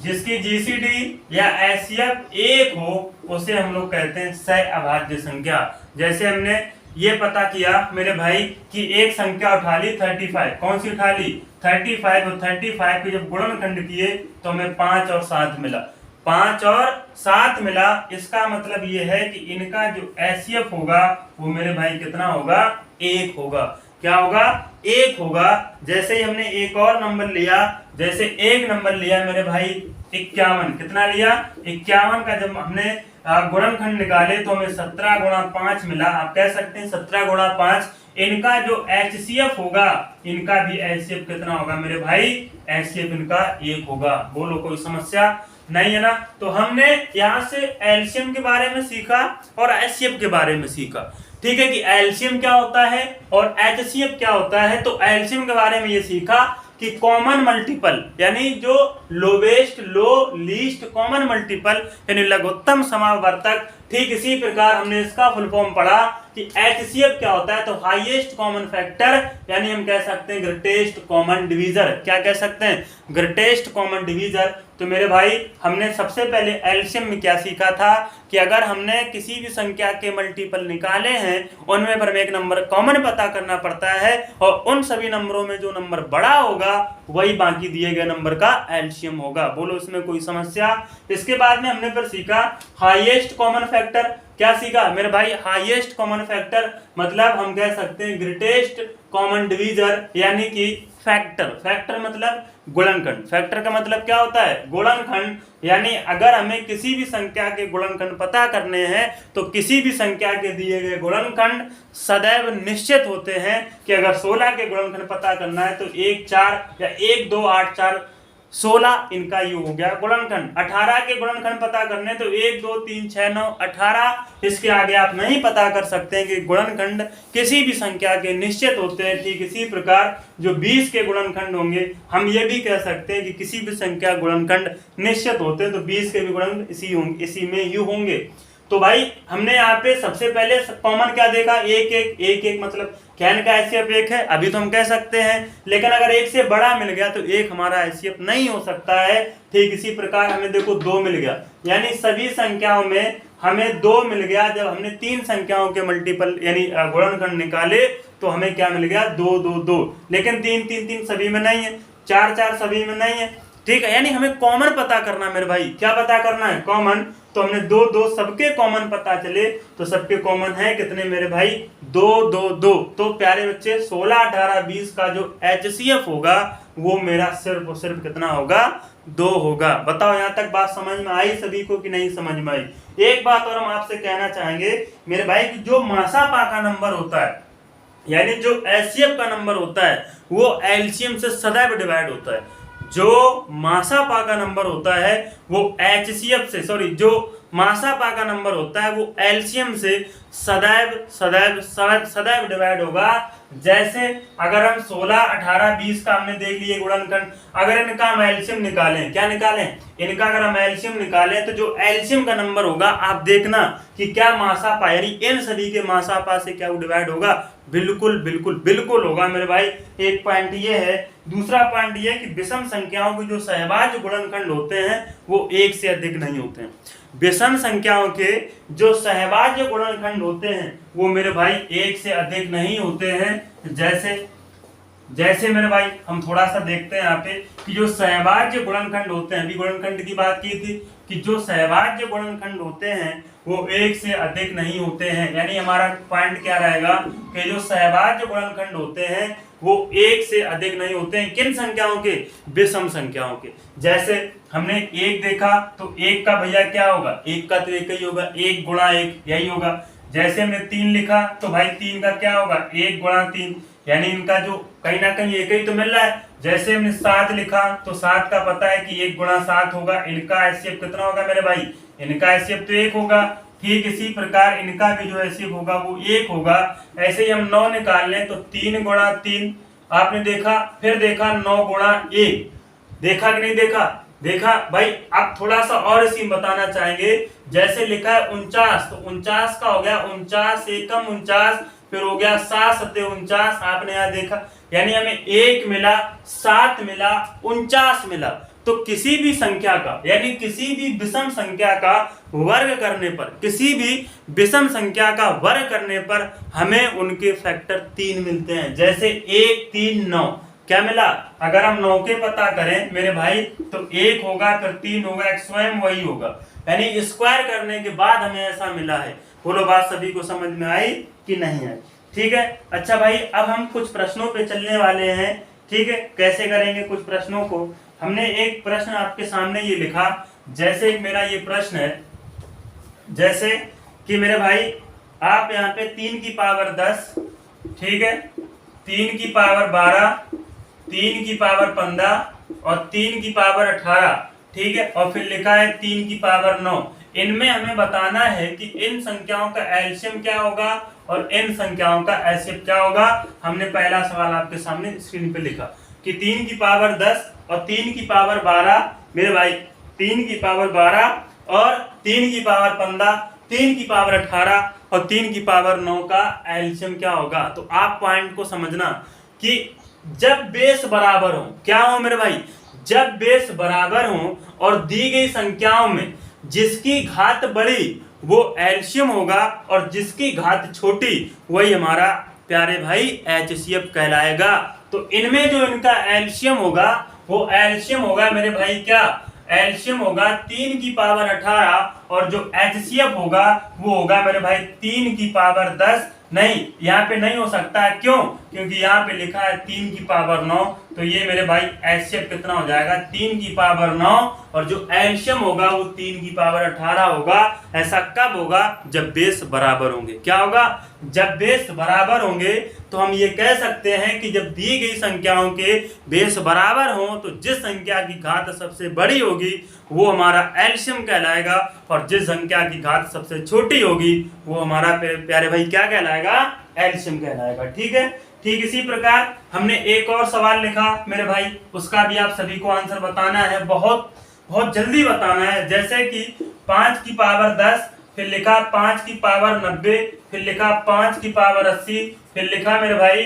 जिसकी जीसीडी या एचसीएफ 1 हो, उसे हम लोग कहते हैं सहअभाज्य संख्या। जैसे हमने ये पता किया मेरे भाई कि एक संख्या उठा ली 35। कौन सी उठा ली? 35। और 35 के जब गुणनखंड किए तो हमें 5 और 7 मिला। 5 और 7 मिला। इसका मतलब ये है कि इनका जो एचसीएफ होगा वो मेरे भाई कितना होगा? 1 होगा। क्या होगा? 1 होगा। जैसे ही हमने एक और नंबर लिया, जैसे एक नंबर लिया मेरे भाई 51। कितना लिया? 51 का जब हमने गुणनखंड निकाले तो हमें 17 गुणा 5 मिला। आप कह सकते हैं 17 गुणा 5। इनका जो एचसीएफ होगा, इनका भी एचसीएफ कितना होगा मेरे भाई? एचसीएफ इनका 1 होगा। बोलो कोई समस्या नहीं है ना? तो हमने यहाँ से एलसीएम के बारे में सीखा और एचसीएफ के बारे में सीखा। ठीक है कि एलसीएम क्या होता है और एचसीएफ क्या होता है। तो एलसीएम के बारे में ये सीखा कि कॉमन मल्टीपल, यानी जो लोवेस्ट लो लीस्ट कॉमन मल्टीपल, यानी लघुत्तम समावर्तक। ठीक इसी प्रकार हमने इसका फुल फॉर्म पढ़ा कि HCF क्या होता है, तो हाईएस्ट कॉमन फैक्टर, यानी हम कह सकते हैं ग्रेटेस्ट कॉमन डिवीजर। क्या कह सकते हैं? Greatest common divisor. तो मेरे भाई हमने सबसे पहले एलसीएम में क्या सीखा था कि अगर हमने किसी भी संख्या के मल्टीपल निकाले हैं उनमें पर हमें एक नंबर कॉमन पता करना पड़ता है और उन सभी नंबरों में जो नंबर बड़ा होगा वही बाकी दिए गए नंबर का एलसीएम होगा। बोलो इसमें कोई समस्या? इसके बाद में हमने फिर सीखा हाईएस्ट कॉमन फैक्टर। क्या सीखा मेरे भाई? हाईएस्ट कॉमन फैक्टर मतलब हम कह सकते हैं ग्रेटेस्ट कॉमन डिवीजर, यानी कि फैक्टर। फैक्टर मतलब गुणनखंड। फैक्टर का मतलब क्या होता है? गुणनखंड। यानी अगर हमें किसी भी संख्या के गुणनखंड पता करने हैं तो किसी भी संख्या के दिए गए गुणनखंड सदैव निश्चित होते हैं कि अगर 16 के गुणनखंड पता करना है तो 1 4 या 1 2 8 4 16 इनका योग हो गया गुणनखंड। 18 के गुणनखंड पता करने तो 1 2 3 6 9 18। इसके आगे आप नहीं पता कर सकते हैं कि गुणनखंड किसी भी संख्या के निश्चित होते हैं। ठीक इसी प्रकार जो 20 के गुणनखंड होंगे हम ये भी कह सकते हैं कि किसी भी संख्या गुणनखंड निश्चित होते हैं, तो 20 के भी गुणनखंड इसी में ही होंगे। तो भाई हमने यहाँ पे सबसे पहले कॉमन क्या देखा? 1 1 1 1 मतलब कैन का एचसीएफ 1 है, अभी तो हम कह सकते हैं। लेकिन अगर 1 से बड़ा मिल गया तो 1 हमारा एचसीएफ नहीं हो सकता है। ठीक इसी प्रकार हमें देखो 2 मिल गया, यानी सभी संख्याओं में हमें 2 मिल गया। जब हमने 3 संख्याओं के मल्टीपल यानी गुणनखंड निकाले तो हमें क्या मिल गया? 2 2 2। लेकिन 3 3 3 सभी में नहीं है, 4 4 सभी में नहीं है। ठीक है, यानी हमें कॉमन पता करना है मेरे भाई। क्या पता करना है? कॉमन। तो हमने 2 2 सबके कॉमन पता चले, तो सबके कॉमन है कितने मेरे भाई? 2 2 2। तो प्यारे बच्चे 16 18 20 का जो एचसीएफ होगा वो मेरा सिर्फ और सिर्फ कितना होगा? 2 होगा। बताओ यहाँ तक बात समझ में आई सभी को कि नहीं समझ में आई? एक बात और हम आपसे कहना चाहेंगे मेरे भाई कि जो मासापा का नंबर होता है, यानी जो एचसीएफ का नंबर होता है वो एलसीएम से सदैव डिवाइड होता है। जो मासापा का नंबर होता है वो एचसीएफ से, सॉरी, जो मासापा का नंबर होता है वो एलसीएम से सदैव सदैव सदैव डिवाइड होगा। जैसे अगर हम 16 18 20 का हमने देख लिए गुणनखंड, अगर इनका हम एलसीएम निकालें, क्या निकालें? इनका अगर हम एलसीएम निकालें तो जो एलसीएम का नंबर होगा आप देखना कि क्या मासापा यानी इन सभी के मासापा से क्या डिवाइड होगा? बिल्कुल बिल्कुल बिल्कुल होगा मेरे भाई। एक पॉइंट ये है। दूसरा पॉइंट ये कि विषम संख्याओं के जो सहभाज्य गुणनखंड होते हैं वो 1 से अधिक नहीं होते हैं। विषम संख्याओं के जो सहभाज्य गुणनखंड होते हैं वो मेरे भाई 1 से अधिक नहीं होते हैं। जैसे मेरे भाई हम थोड़ा सा देखते हैं यहाँ पे कि जो सहभाज्य गुणनखंड होते हैं, अभी गुणनखंड की बात की थी कि जो सहभाज्य गुणनखंड होते हैं वो 1 से अधिक नहीं होते हैं। यानी हमारा पॉइंट क्या रहेगा कि जो सहभाज्य गुणनखंड होते हैं वो 1 से अधिक नहीं होते हैं। किन संख्याओं के? विषम संख्याओं के। जैसे हमने 1 देखा तो 1 का भैया क्या होगा? 1 का तो 1 ही होगा, 1 गुणा 1 यही होगा। जैसे हमने 3 लिखा तो भाई 3 का क्या होगा? 1 गुणा 3, यानी इनका जो कहीं ना कहीं एक ही तो मिल रहा है। जैसे हमने 7 लिखा तो 7 का पता है कि 1 गुणा 7 होगा। इनका एचसीएफ कितना होगा मेरे भाई? इनका एचसीएफ तो 1 होगा। ठीक इसी प्रकार इनका भी जो एचसीएफ होगा वो 1 होगा। ऐसे ही हम 9 निकाल लें तो 3 गुणा 3 आपने देखा, फिर देखा 9 गुणा 1, देखा कि नहीं देखा? देखा भाई। अब थोड़ा सा और इसी में बताना चाहेंगे, जैसे लिखा है 49 तो 49 का हो गया 49 एकम 49, फिर हो गया 7 सत्ते 49। आपने यहाँ देखा, यानी हमें 1 मिला, 7 मिला, 49 मिला। तो किसी भी संख्या का यानी किसी भी विषम संख्या का वर्ग करने पर, किसी भी विषम संख्या का वर्ग करने पर हमें उनके फैक्टर 3 मिलते हैं। जैसे 1 3 9 क्या मिला? अगर हम 9 के पता करें मेरे भाई तो 1 होगा, फिर 3 होगा, एक स्वयं वही होगा, यानी स्क्वायर करने के बाद हमें ऐसा मिला है। बोलो बात सभी को समझ में आई कि नहीं आई? ठीक है। अच्छा भाई, अब हम कुछ प्रश्नों पे चलने वाले हैं। ठीक है, कैसे करेंगे कुछ प्रश्नों को? हमने एक प्रश्न आपके सामने ये लिखा, जैसे मेरा ये प्रश्न है, जैसे कि मेरे भाई आप यहाँ पे 3 की पावर 10, ठीक है, 3 की पावर 12, 3 की पावर 15 और 3 की पावर 18, ठीक है, और फिर लिखा है 3 की पावर 9। इनमें हमें बताना है कि इन संख्याओं का एलसीएम क्या होगा और इन संख्याओं का एचसीएफ क्या होगा। हमने पहला सवाल आपके सामने स्क्रीन पे लिखा कि 3 की पावर 10 और 3 की पावर 12 मेरे भाई, 3 की पावर 12 और 3 की पावर 15, 3 की पावर 18 और 3 की पावर 9 का एलसीएम क्या होगा। तो आप पॉइंट को समझना कि जब बेस बराबर हो, क्या हो मेरे भाई, जब बेस बराबर हो और दी गई संख्याओं में जिसकी घात बड़ी वो एलसीएम होगा और जिसकी घात छोटी वही हमारा प्यारे भाई एचसीएफ कहलाएगा। तो इनमें जो इनका एलसीएम होगा वो एलसीएम होगा मेरे भाई क्या, एलसीएम होगा 3 की पावर 18 और जो एचसीएफ होगा वो होगा मेरे भाई 3 की पावर 10। नहीं, यहाँ पे नहीं हो सकता है, क्यों, क्योंकि यहाँ पे लिखा है 3 की पावर 9। तो ये मेरे भाई एचसीएफ कितना हो जाएगा, 3 की पावर 9 और जो एलसीएम होगा वो 3 की पावर 18 होगा। ऐसा कब होगा, जब बेस बराबर होंगे। क्या होगा, जब बेस बराबर होंगे। तो हम ये कह सकते हैं कि जब दी गई संख्याओं के बेस बराबर हो तो जिस संख्या की घात सबसे बड़ी होगी वो हमारा एलसीएम कहलाएगा और जिस संख्या की घात सबसे छोटी होगी वो हमारा प्यारे भाई क्या कहलाएगा, एलसीएम कहलाएगा। ठीक है, ठीक इसी प्रकार हमने एक और सवाल लिखा मेरे भाई, उसका भी आप सभी को आंसर बताना है, बहुत बहुत जल्दी बताना है। जैसे कि 5 की पावर 10, फिर लिखा 5 की पावर 90, फिर लिखा 5 की पावर 80, फिर लिखा मेरे भाई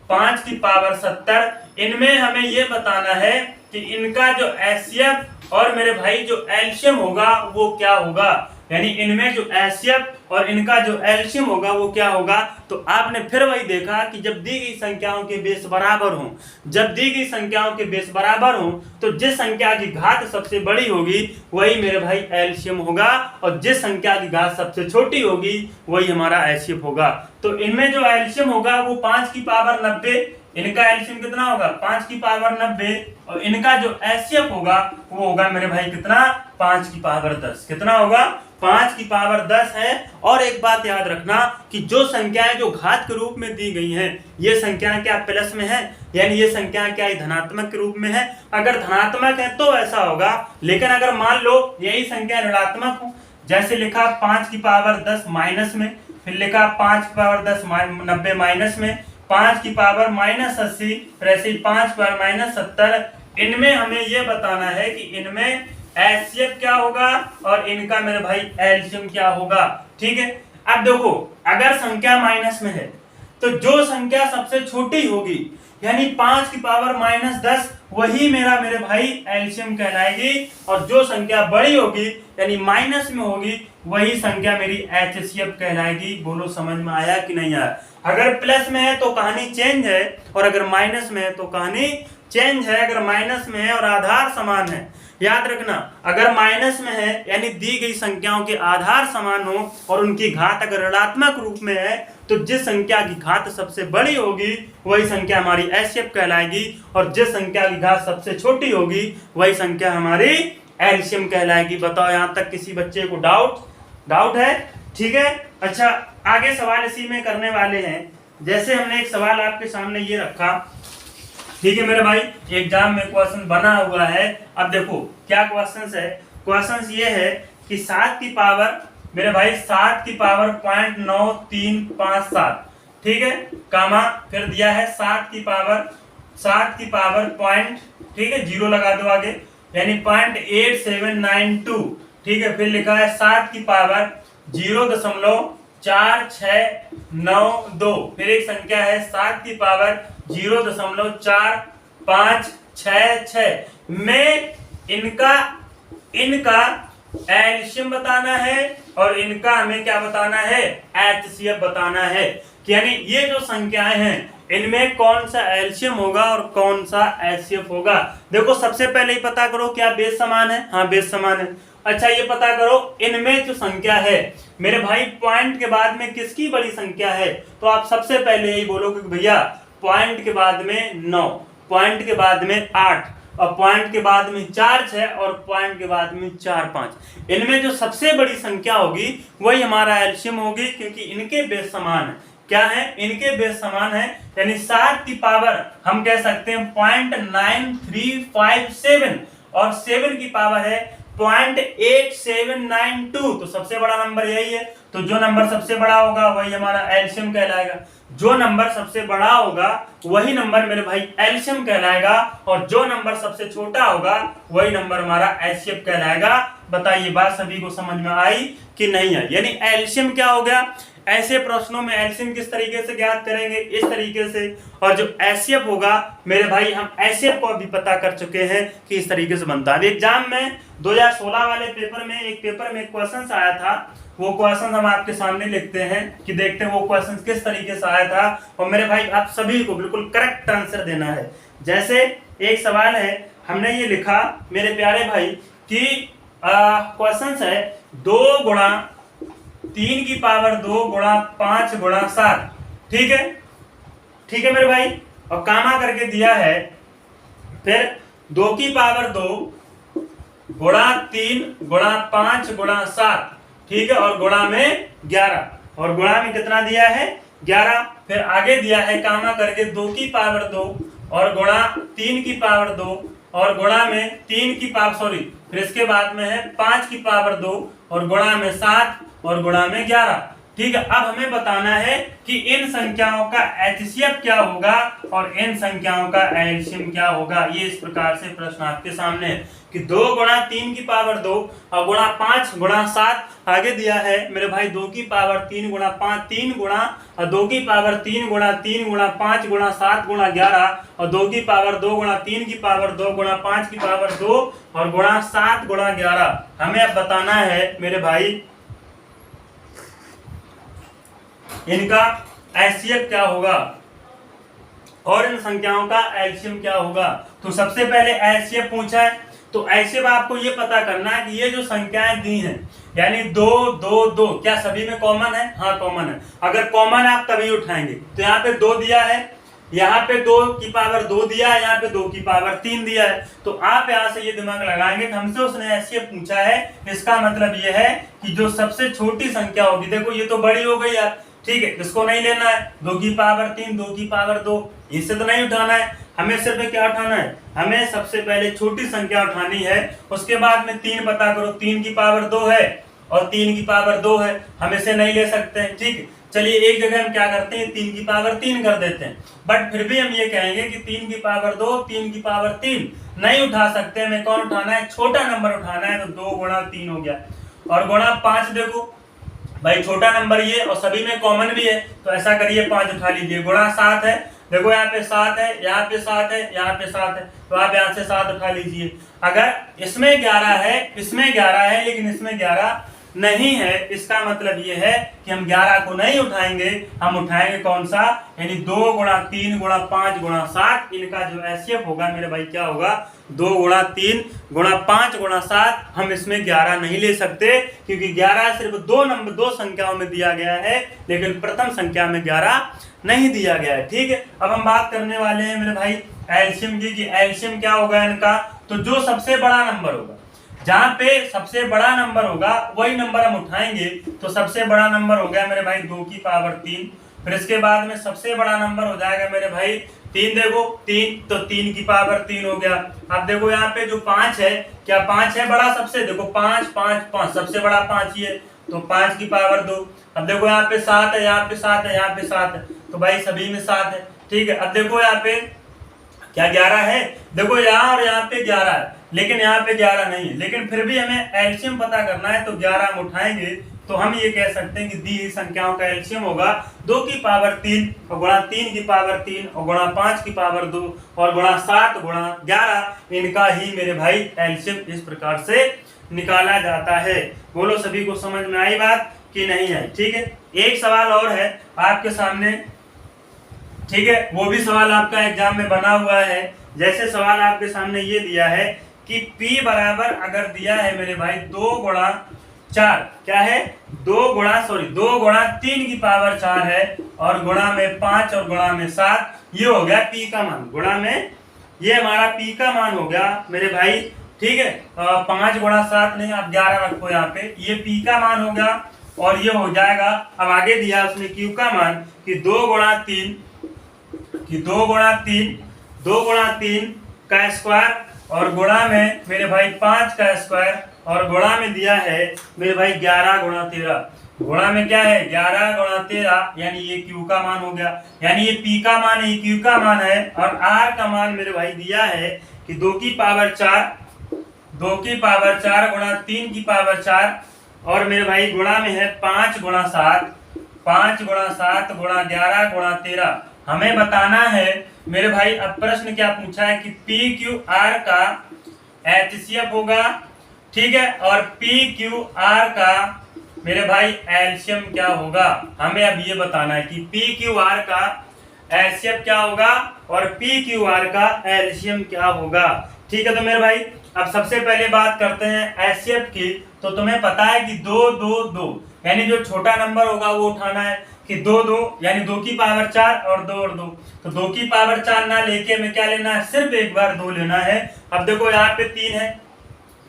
5 की पावर 70। इनमें हमें ये बताना है कि इनका जो एचसीएफ और मेरे भाई जो एलसीएम होगा वो क्या होगा, यानी इनमें जो एचसीएफ और इनका जो एलसीएम होगा वो क्या होगा। तो आपने फिर वही देखा कि जब दी गई संख्याओं के बेस बराबर हों, जब दी गई संख्याओं के बेस बराबर हों तो जिस संख्या की घात सबसे बड़ी होगी वही मेरे भाई एलसीएम होगा और जिस संख्या की घात सबसे छोटी होगी वही हमारा एचसीएफ होगा। तो इनमें जो एलसीएम होगा वो 5 की पावर 90, इनका एलसीएम कितना होगा 5 की पावर 90 और इनका जो एचसीएफ होगा वो होगा मेरे भाई कितना, 5 की पावर 10। कितना होगा, 5 की पावर 10 है। और एक बात याद रखना कि जो संख्याएं जो घात के रूप में दी गई हैं ये संख्याएं क्या प्लस में है, यानी ये संख्याएं क्या धनात्मक के रूप में है। अगर धनात्मक है तो ऐसा होगा, लेकिन अगर मान लो यही संख्या ऋणात्मक हो, जैसे लिखा 5 की पावर 10 माइनस में, फिर लिखा 5 की पावर 10 90 माइनस में, 5 की पावर -80, ऐसे ही 5 की पावर -70। इनमें हमें ये बताना है कि इनमें एचसीएफ क्या होगा और इनका मेरे भाई एलसीएम क्या होगा। ठीक है, अब देखो अगर संख्या माइनस में है तो जो संख्या सबसे छोटी होगी यानी 5 की पावर -10 वही मेरे भाई एलसीएम कहलाएगी और जो संख्या बड़ी होगी यानी माइनस में होगी वही संख्या मेरी एचसीएफ कहलाएगी। बोलो समझ में आया कि नहीं आया। अगर प्लस में है तो कहानी चेंज है और अगर माइनस में है तो कहानी चेंज है। अगर माइनस में है और आधार समान है, याद रखना अगर माइनस में है यानी दी गई संख्याओं के आधार समान हो और उनकी घात अगर ऋणात्मक रूप में है तो जिस संख्या की घात सबसे बड़ी होगी वही संख्या हमारी एचसीएफ कहलाएगी और जिस संख्या की घात सबसे छोटी होगी वही संख्या हमारी एलसीएम कहलाएगी। बताओ यहाँ तक किसी बच्चे को डाउट है। ठीक है, अच्छा आगे सवाल इसी में करने वाले हैं। जैसे हमने एक सवाल आपके सामने ये रखा, ठीक है मेरे भाई, एग्जाम में क्वेश्चन बना हुआ है। अब देखो क्या क्वेश्चन है, क्वेश्चन ये है कि 7 की पावर मेरे भाई 7 की पावर 0.9357, ठीक है, कामा फिर दिया है 7 की पावर पॉइंट, ठीक है, 0 लगा दो आगे यानी 0.8792, ठीक है, फिर लिखा है 7 की पावर 0.4692, फिर एक संख्या है 7 की पावर 0.4566 में इनका एलसीएम बताना है और इनका हमें क्या बताना है, एचसीएफ बताना है कि यानी ये जो संख्याएं हैं इनमें कौन सा एलसीएम होगा और कौन सा एचसीएफ होगा। देखो सबसे पहले ही पता करो क्या बेस समान है, हाँ बेस समान है। अच्छा ये पता करो इनमें जो संख्या है मेरे भाई पॉइंट के बाद में किसकी बड़ी संख्या है, तो आप सबसे पहले यही बोलोगे कि भैया पॉइंट के बाद में 9, पॉइंट के बाद में 8 और पॉइंट के बाद में 4 6 और पॉइंट के बाद में 4 5। इनमें जो सबसे बड़ी संख्या होगी वही हमारा एलसीएम होगी क्योंकि इनके बेस समान है। क्या है, इनके बेस समान है यानी 7 की पावर हम कह सकते हैं 0.9357 और 7 की पावर है 0.8792, तो सबसे बड़ा नंबर यही है। तो जो नंबर सबसे बड़ा होगा वही हमारा एलसीएम कहलाएगा। जो नंबर सबसे बड़ा होगा वही नंबर मेरे भाई एलसीएम कहलाएगा, और जो नंबर सबसे छोटा होगा वही नंबर हमारा एचसीएफ कहलाएगा। बताइए बात सभी को समझ में आई कि नहीं आई? यानी एलसीएम क्या हो गया, ऐसे प्रश्नों में एलसीएम किस तरीके से ज्ञात करेंगे, इस तरीके से। और जो एचसीएफ होगा मेरे भाई, हम एचसीएफ को अभी पता कर चुके हैं कि इस तरीके से बनता है। एग्जाम में 2016 वाले पेपर में एक क्वेश्चन आया था, वो क्वेश्चन हम आपके सामने लिखते हैं कि देखते हैं वो क्वेश्चन किस तरीके से आया था। और मेरे भाई आप सभी को बिल्कुल करेक्ट आंसर देना है। जैसे एक सवाल है, हमने ये लिखा मेरे प्यारे भाई कि क्वेश्चन है 2 गुणा 3 की पावर 2 गुणा 5 गुणा 7, ठीक है, ठीक है मेरे भाई। और कामा करके दिया है, फिर 2 की पावर 2 गुणा 3 गुणा 5 गुणा 7, ठीक है, और गुणा में 11, और गुणा में कितना दिया है 11। फिर आगे दिया है कामा करके 2 की पावर 2 और गुणा 3 की पावर 2 और गुणा में 3 की पावर फिर इसके बाद में है 5 की पावर 2 और गुणा में 7 और गुणा में 11, ठीक है। अब हमें बताना है कि इन संख्याओं का एचसीएफ क्या होगा और इन संख्याओं का एलसीएम क्या होगा। ये इस प्रकार से प्रश्न आपके सामने है कि 2 गुणा 3 की पावर 2 और गुणा 5 गुणा 7, आगे दिया है मेरे भाई 2 की पावर 3 गुणा 5 3 गुणा और 2 की पावर 3 गुणा 3 गुणा 5 गुणा 7 गुणा 11 और 2 की पावर 2 गुणा 3 की पावर 2 गुणा 5 की पावर 2 और गुणा 7 गुणा 11। हमें अब बताना है मेरे भाई इनका एचसीएफ क्या होगा और इन संख्याओं का एलसीएम क्या होगा। तो सबसे पहले एचसीएफ पूछा है, तो एचसीएफ आपको ये पता करना है कि ये जो संख्याएं दी हैं यानी 2 2 2 क्या सभी में कॉमन है? हाँ कॉमन है। अगर कॉमन है आप तभी उठाएंगे। तो यहाँ पे 2 दिया है, यहाँ पे 2 की पावर 2 दिया है, यहाँ पे 2 की पावर 3 दिया है। तो आप यहाँ से ये दिमाग लगाएंगे कि हमसे उसने एचसीएफ पूछा है, इसका मतलब ये है कि जो सबसे छोटी संख्या होगी, देखो ये तो बड़ी हो गई यार, ठीक है, इसको नहीं लेना है। 2 की पावर 3 2 की पावर 2 इससे तो नहीं उठाना है, हमें सिर्फ क्या उठाना है, हमें सबसे पहले छोटी संख्या उठानी है। उसके बाद में 3 पता करो, 3 की पावर 2 है और 3 की पावर 2 है, हम इसे नहीं ले सकते हैं, ठीक है। चलिए एक जगह हम क्या करते हैं 3 की पावर 3 कर देते हैं, बट फिर भी हम ये कहेंगे कि 3 की पावर 2 3 की पावर 3 नहीं उठा सकते। हमें कौन उठाना है? छोटा नंबर उठाना है। तो 2 गुणा 3 हो गया और गुणा 5, देखो भाई छोटा नंबर ये और सभी में कॉमन भी है, तो ऐसा करिए 5 उठा लीजिए। गुणा 7 है, देखो यहाँ पे 7 है, यहाँ पे 7 है, यहाँ पे 7 है, तो आप यहाँ से 7 उठा लीजिए। अगर इसमें 11 है, इसमें 11 है लेकिन इसमें 11 नहीं है, इसका मतलब ये है कि हम 11 को नहीं उठाएंगे, हम उठाएंगे कौन सा, यानी 2 गुणा 3 गुणा 5 गुणा 7। इनका जो एचसीएफ होगा मेरे भाई क्या होगा 2 गुणा 3 गुणा 5 गुणा 7। हम इसमें 11 नहीं ले सकते क्योंकि 11 सिर्फ 2 संख्याओं में दिया गया है, लेकिन प्रथम संख्या में 11 नहीं दिया गया है, ठीक है। अब हम बात करने वाले हैं मेरे भाई एलसीएम की, कि एलसीएम क्या होगा इनका। तो जो सबसे बड़ा नंबर होगा, जहां पे सबसे बड़ा नंबर होगा वही नंबर हम उठाएंगे। तो सबसे बड़ा नंबर हो गया मेरे भाई 2 की पावर 3, फिर इसके बाद में सबसे बड़ा नंबर हो जाएगा मेरे भाई 3, देखो 3, तो 3 की पावर 3 हो गया। अब देखो यहाँ पे जो 5 है, क्या 5 है बड़ा सबसे, देखो 5 5 5 सबसे बड़ा 5 ही है, तो 5 की पावर 2। अब देखो यहाँ पे 7 है, यहाँ पे 7 है, यहाँ पे 7 है, तो भाई सभी में 7 है, ठीक है। अब देखो यहाँ पे क्या 11 है, देखो यहाँ और यहाँ पे 11 है, लेकिन यहाँ पे 11 नहीं है, लेकिन फिर भी हमें एलसीएम पता करना है, तो 11 हम उठाएंगे। तो हम ये कह सकते हैं कि दी हुई संख्याओं का एलसीएम होगा 2 की पावर 3 और गुणा 3 की पावर 3 और गुणा 5 की पावर 2 और गुणा 7 गुणा 11। इनका ही मेरे भाई एलसीएम इस प्रकार से निकाला जाता है। बोलो सभी को समझ में आई बात कि नहीं आई? ठीक है, एक सवाल और है आपके सामने, ठीक है, वो भी सवाल आपका एग्जाम में बना हुआ है। जैसे सवाल आपके सामने ये दिया है कि P बराबर अगर दिया है मेरे भाई 2 गुणा 4, क्या है 2 गुणा 3 की पावर 4 है और गुणा में 5 और गुणा में 7, ये हो गया P का मान। गुणा में ये हमारा P का मान हो गया मेरे भाई, ठीक है। 5 गुणा 7 नहीं, आप 11 रखो यहाँ पे, ये P का मान हो गया और ये हो जाएगा। अब आगे दिया उसने Q का मान कि 2 गुणा 3 का स्क्वायर और गुणा में मेरे भाई 5 का स्क्वायर और गुणा में दिया है मेरे भाई 11 गुणा 13। गुणा में क्या है 11 गुणा 13, यानी ये Q का मान हो गया, यानी ये P का मान है, ये Q का मान है, और R का मान मेरे भाई दिया है कि 2 की पावर 4 गुणा 3 की पावर 4, और मेरे भाई गुणा में है 5 गुणा 7 गुणा 11 गुणा 13। हमें बताना है मेरे भाई, अब प्रश्न क्या पूछा है कि PQR का HCF होगा, ठीक है, और PQR का मेरे भाई एलसीएम क्या होगा। हमें अब ये बताना है कि PQR का एलसीएम क्या होगा और PQR का एलसीएम क्या होगा। ठीक है, तो मेरे भाई अब सबसे पहले बात करते हैं एचसीएफ की। तो तुम्हें पता है कि 2 2 2, यानी जो छोटा नंबर होगा वो उठाना है कि 2 2, यानी 2 की पावर 4 और 2 और 2। तो 2 की पावर 4 ना लेके हमें क्या लेना है, सिर्फ एक बार 2 लेना है। अब देखो यहाँ पे 3 है,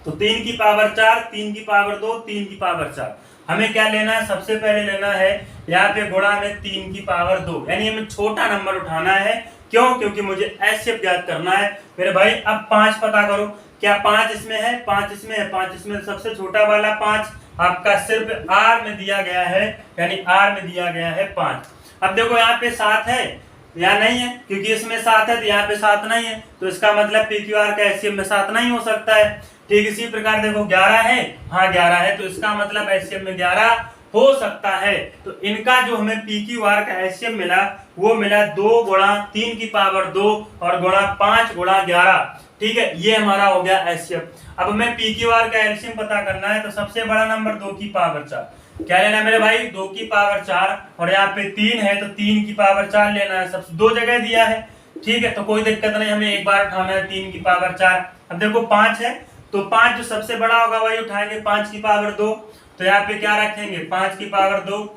तो 3 की पावर 4, 3 की पावर 2, 3 की पावर 4। हमें क्या लेना है, सबसे पहले लेना है यहाँ पे गुणा में 3 की पावर 2, यानी हमें छोटा नंबर उठाना है। क्यों? क्योंकि मुझे एचसीएफ ज्ञात करना है मेरे भाई। अब 5 पता करो, क्या 5 इसमें है, 5 इसमें है, 5 इसमें, सबसे छोटा वाला 5 आपका सिर्फ आर में दिया गया है, यानी आर में दिया गया है 5। अब देखो यहाँ पे 7 है या नहीं है, क्योंकि इसमें 7 है तो यहाँ पे 7 नहीं है, तो इसका मतलब PQR का एचसीएफ में 7 नहीं हो सकता है। ठीक इसी प्रकार देखो 11 है, हाँ 11 है, तो इसका मतलब एचसीएफ में 11 हो सकता है। तो इनका जो हमें PQR का एचसीएफ मिला वो मिला 2 गुणा 3 की पावर 2 और गुणा 5 गुणा 11। ठीक है, ये हमारा हो गया एचसीएफ। अब हमें PQR का एलसीएम पता करना है, तो सबसे बड़ा नंबर 2 की पावर 4। क्या लेना है मेरे भाई, 2 की पावर 4, और यहाँ पे 3 है तो 3 की पावर 4 लेना है। सबसे 2 जगह दिया है, ठीक है, तो कोई दिक्कत नहीं, हमें एक बार उठाना है 3 की पावर 4। अब देखो 5 है, तो 5 जो सबसे बड़ा होगा वही उठाएंगे, 5 की पावर 2, तो यहाँ पे क्या रखेंगे 5 की पावर 2,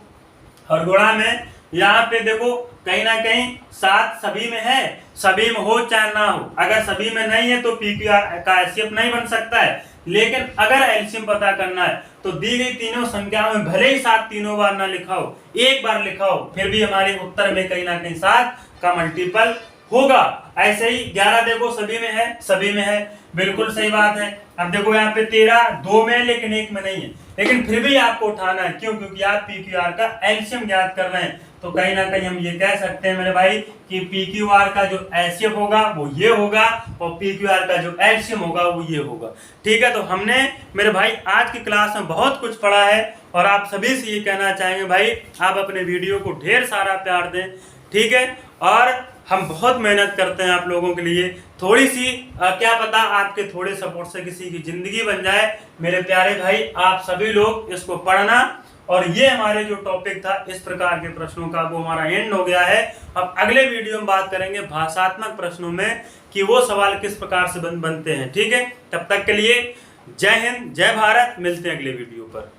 और गुणा में यहाँ पे देखो कहीं ना कहीं 7 सभी में है, सभी में हो चाहे ना हो। अगर सभी में नहीं है तो PQR का एचसीएफ नहीं बन सकता है, लेकिन अगर एलसीएम पता करना है तो दी गई तीनों संख्याओं में भले ही 7 तीनों बार ना लिखा हो, एक बार लिखा हो, फिर भी हमारे उत्तर में कहीं ना कहीं 7 का मल्टीपल होगा। ऐसे ही 11 देखो सभी में है, सभी में है, बिल्कुल सही बात है। अब देखो यहाँ पे 13 2 में है लेकिन 1 में नहीं है, लेकिन फिर भी आपको उठाना है। क्यों? क्योंकि आप PQR का एलसीएम ज्ञात कर रहे हैं। तो कहीं ना कहीं हम ये कह सकते हैं मेरे भाई कि PQR का जो एचसीएफ होगा वो ये होगा, और PQR का जो एलसीएम होगा वो ये होगा। ठीक है, तो हमने मेरे भाई आज की क्लास में बहुत कुछ पढ़ा है, और आप सभी से ये कहना चाहेंगे भाई आप अपने वीडियो को ढेर सारा प्यार दें, ठीक है, और हम बहुत मेहनत करते हैं आप लोगों के लिए। थोड़ी सी क्या पता आपके थोड़े सपोर्ट से किसी की जिंदगी बन जाए। मेरे प्यारे भाई आप सभी लोग इसको पढ़ना, और ये हमारे जो टॉपिक था इस प्रकार के प्रश्नों का वो हमारा एंड हो गया है। अब अगले वीडियो में बात करेंगे भाषात्मक प्रश्नों में कि वो सवाल किस प्रकार से बनते हैं। ठीक है, तब तक के लिए जय हिंद, जय भारत, मिलते हैं अगले वीडियो पर।